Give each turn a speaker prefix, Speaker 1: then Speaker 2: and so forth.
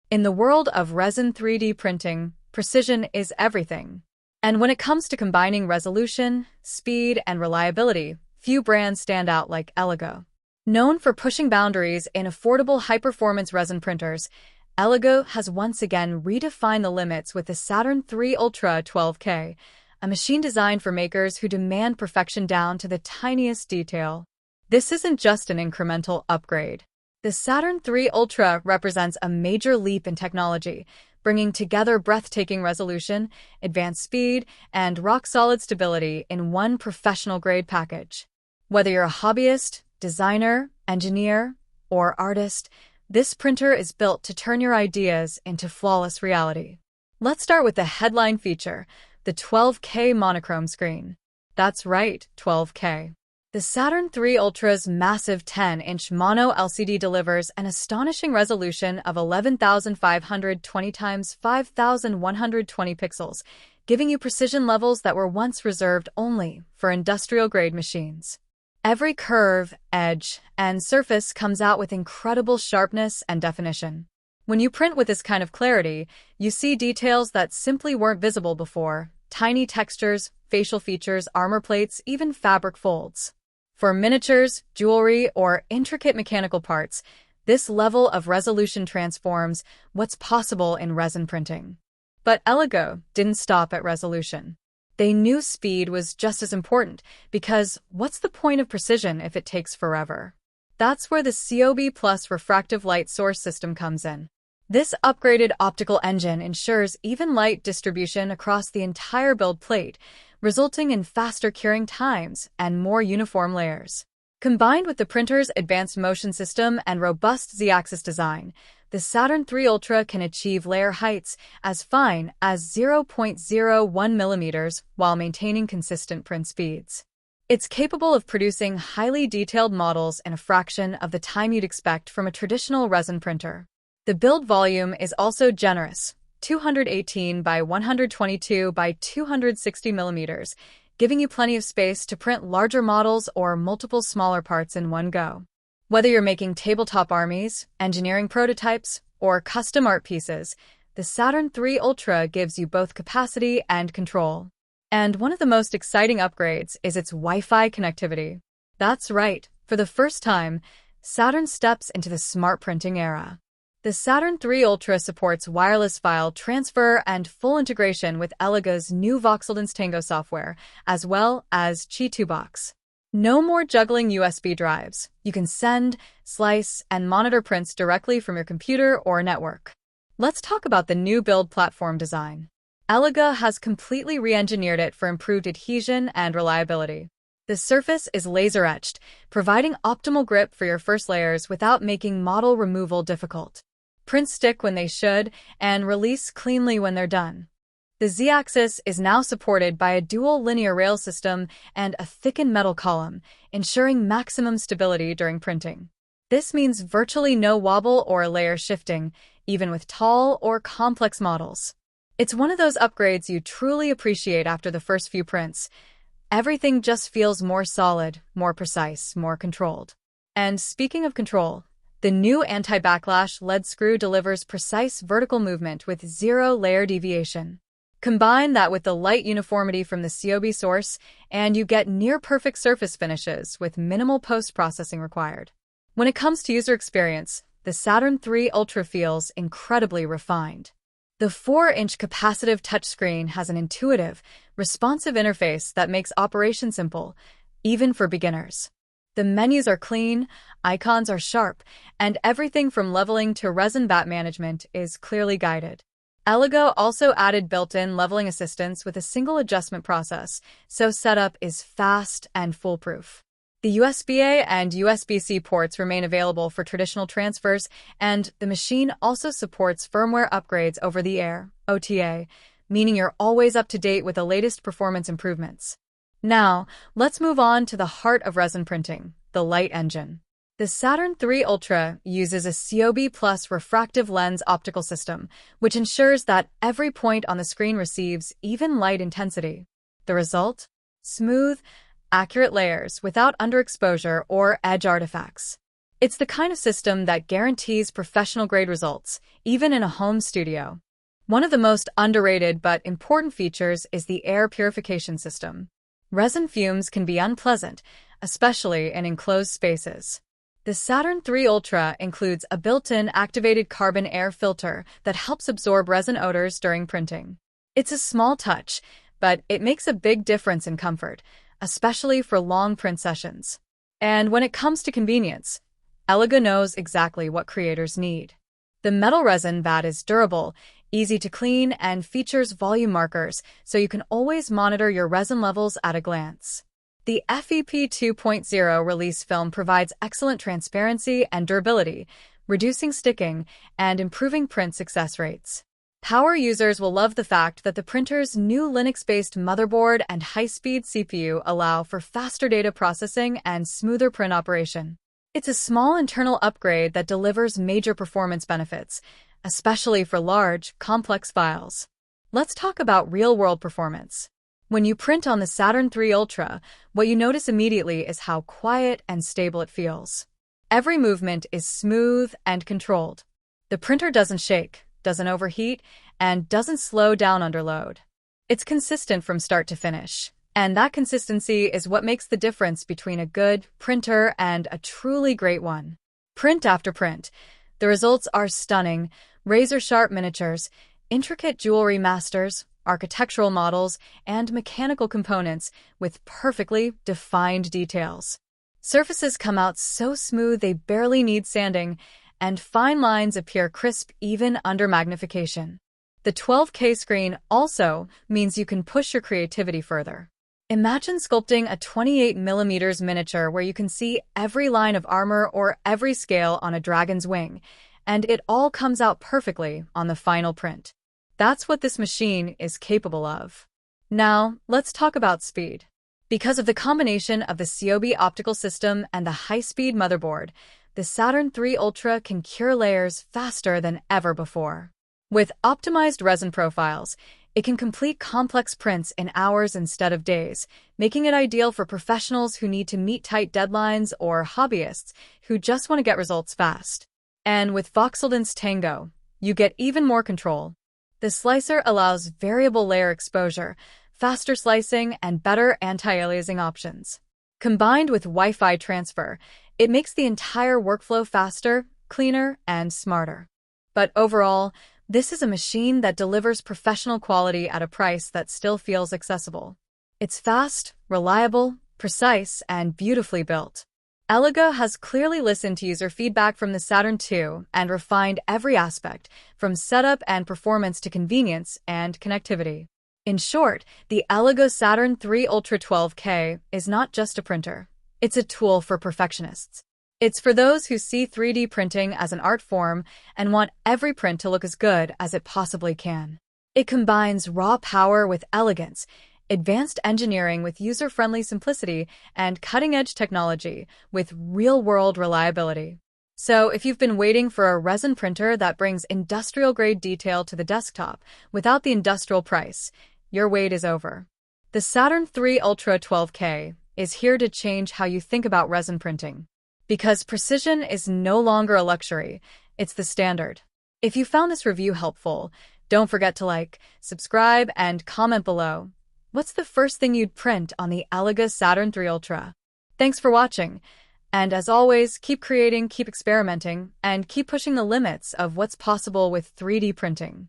Speaker 1: In the world of resin 3D printing, precision is everything. And when it comes to combining resolution, speed, and reliability, few brands stand out like Elegoo. Known for pushing boundaries in affordable high-performance resin printers, Elegoo has once again redefined the limits with the Saturn III Ultra 12K, a machine designed for makers who demand perfection down to the tiniest detail. This isn't just an incremental upgrade. The Saturn III Ultra represents a major leap in technology, bringing together breathtaking resolution, advanced speed, and rock-solid stability in one professional-grade package. Whether you're a hobbyist, designer, engineer, or artist, this printer is built to turn your ideas into flawless reality. Let's start with the headline feature, the 12K monochrome screen. That's right, 12K. The Saturn III Ultra's massive 10-inch mono LCD delivers an astonishing resolution of 11,520 x 5,120 pixels, giving you precision levels that were once reserved only for industrial-grade machines. Every curve, edge, and surface comes out with incredible sharpness and definition. When you print with this kind of clarity, you see details that simply weren't visible before: tiny textures, facial features, armor plates, even fabric folds. For miniatures, jewelry, or intricate mechanical parts, this level of resolution transforms what's possible in resin printing. But Elegoo didn't stop at resolution. They knew speed was just as important, because what's the point of precision if it takes forever? That's where the COB Plus refractive light source system comes in. This upgraded optical engine ensures even light distribution across the entire build plate, resulting in faster curing times and more uniform layers. Combined with the printer's advanced motion system and robust Z-axis design, the Saturn III Ultra can achieve layer heights as fine as 0.01 millimeters while maintaining consistent print speeds. It's capable of producing highly detailed models in a fraction of the time you'd expect from a traditional resin printer. The build volume is also generous, 218 by 122 by 260 millimeters, giving you plenty of space to print larger models or multiple smaller parts in one go. Whether you're making tabletop armies, engineering prototypes, or custom art pieces, the Saturn III Ultra gives you both capacity and control. And one of the most exciting upgrades is its Wi-Fi connectivity. That's right, for the first time, Saturn steps into the smart printing era. The Saturn III Ultra supports wireless file transfer and full integration with Elegoo's new Voxeldance Tango software, as well as Qi2Box. No more juggling USB drives. You can send, slice, and monitor prints directly from your computer or network. Let's talk about the new build platform design. Elegoo has completely re-engineered it for improved adhesion and reliability. The surface is laser-etched, providing optimal grip for your first layers without making model removal difficult. Prints stick when they should, and release cleanly when they're done. The Z-axis is now supported by a dual linear rail system and a thickened metal column, ensuring maximum stability during printing. This means virtually no wobble or layer shifting, even with tall or complex models. It's one of those upgrades you truly appreciate after the first few prints. Everything just feels more solid, more precise, more controlled. And speaking of control, the new anti-backlash lead screw delivers precise vertical movement with zero layer deviation. Combine that with the light uniformity from the COB source, and you get near-perfect surface finishes with minimal post-processing required. When it comes to user experience, the Saturn III Ultra feels incredibly refined. The 4-inch capacitive touchscreen has an intuitive, responsive interface that makes operation simple, even for beginners. The menus are clean, icons are sharp, and everything from leveling to resin vat management is clearly guided. Elegoo also added built-in leveling assistance with a single adjustment process, so setup is fast and foolproof. The USB-A and USB-C ports remain available for traditional transfers, and the machine also supports firmware upgrades over the air, OTA, meaning you're always up to date with the latest performance improvements. Now, let's move on to the heart of resin printing, the light engine. The Saturn III Ultra uses a COB Plus refractive lens optical system, which ensures that every point on the screen receives even light intensity. The result? Smooth, accurate layers without underexposure or edge artifacts. It's the kind of system that guarantees professional-grade results, even in a home studio. One of the most underrated but important features is the air purification system. Resin fumes can be unpleasant, especially in enclosed spaces. The Saturn III Ultra includes a built-in activated carbon air filter that helps absorb resin odors during printing. It's a small touch, but it makes a big difference in comfort, especially for long print sessions. And when it comes to convenience, Elegoo knows exactly what creators need. The metal resin vat is durable, easy to clean, and features volume markers, so you can always monitor your resin levels at a glance. The FEP 2.0 release film provides excellent transparency and durability, reducing sticking and improving print success rates. Power users will love the fact that the printer's new Linux-based motherboard and high-speed CPU allow for faster data processing and smoother print operation. It's a small internal upgrade that delivers major performance benefits, especially for large, complex files. Let's talk about real-world performance. When you print on the Saturn III Ultra, what you notice immediately is how quiet and stable it feels. Every movement is smooth and controlled. The printer doesn't shake, doesn't overheat, and doesn't slow down under load. It's consistent from start to finish, and that consistency is what makes the difference between a good printer and a truly great one. Print after print, the results are stunning: razor-sharp miniatures, intricate jewelry masters, architectural models, and mechanical components with perfectly defined details. Surfaces come out so smooth they barely need sanding, and fine lines appear crisp even under magnification. The 12K screen also means you can push your creativity further. Imagine sculpting a 28mm miniature where you can see every line of armor or every scale on a dragon's wing, and it all comes out perfectly on the final print. That's what this machine is capable of. Now, let's talk about speed. Because of the combination of the COB optical system and the high-speed motherboard, the Saturn III Ultra can cure layers faster than ever before. With optimized resin profiles, it can complete complex prints in hours instead of days, making it ideal for professionals who need to meet tight deadlines or hobbyists who just want to get results fast. And with Voxeldon's Tango, you get even more control. The slicer allows variable layer exposure, faster slicing, and better anti-aliasing options. Combined with Wi-Fi transfer, it makes the entire workflow faster, cleaner, and smarter. But overall, this is a machine that delivers professional quality at a price that still feels accessible. It's fast, reliable, precise, and beautifully built. Elegoo has clearly listened to user feedback from the Saturn II and refined every aspect, from setup and performance to convenience and connectivity. In short, the Elegoo Saturn III Ultra 12K is not just a printer. It's a tool for perfectionists. It's for those who see 3D printing as an art form and want every print to look as good as it possibly can. It combines raw power with elegance, advanced engineering with user-friendly simplicity, and cutting-edge technology with real-world reliability. So if you've been waiting for a resin printer that brings industrial-grade detail to the desktop without the industrial price, your wait is over. The Saturn III Ultra 12K is here to change how you think about resin printing. Because precision is no longer a luxury, it's the standard. If you found this review helpful, don't forget to like, subscribe, and comment below. What's the first thing you'd print on the Elegoo Saturn III Ultra? Thanks for watching, and as always, keep creating, keep experimenting, and keep pushing the limits of what's possible with 3D printing.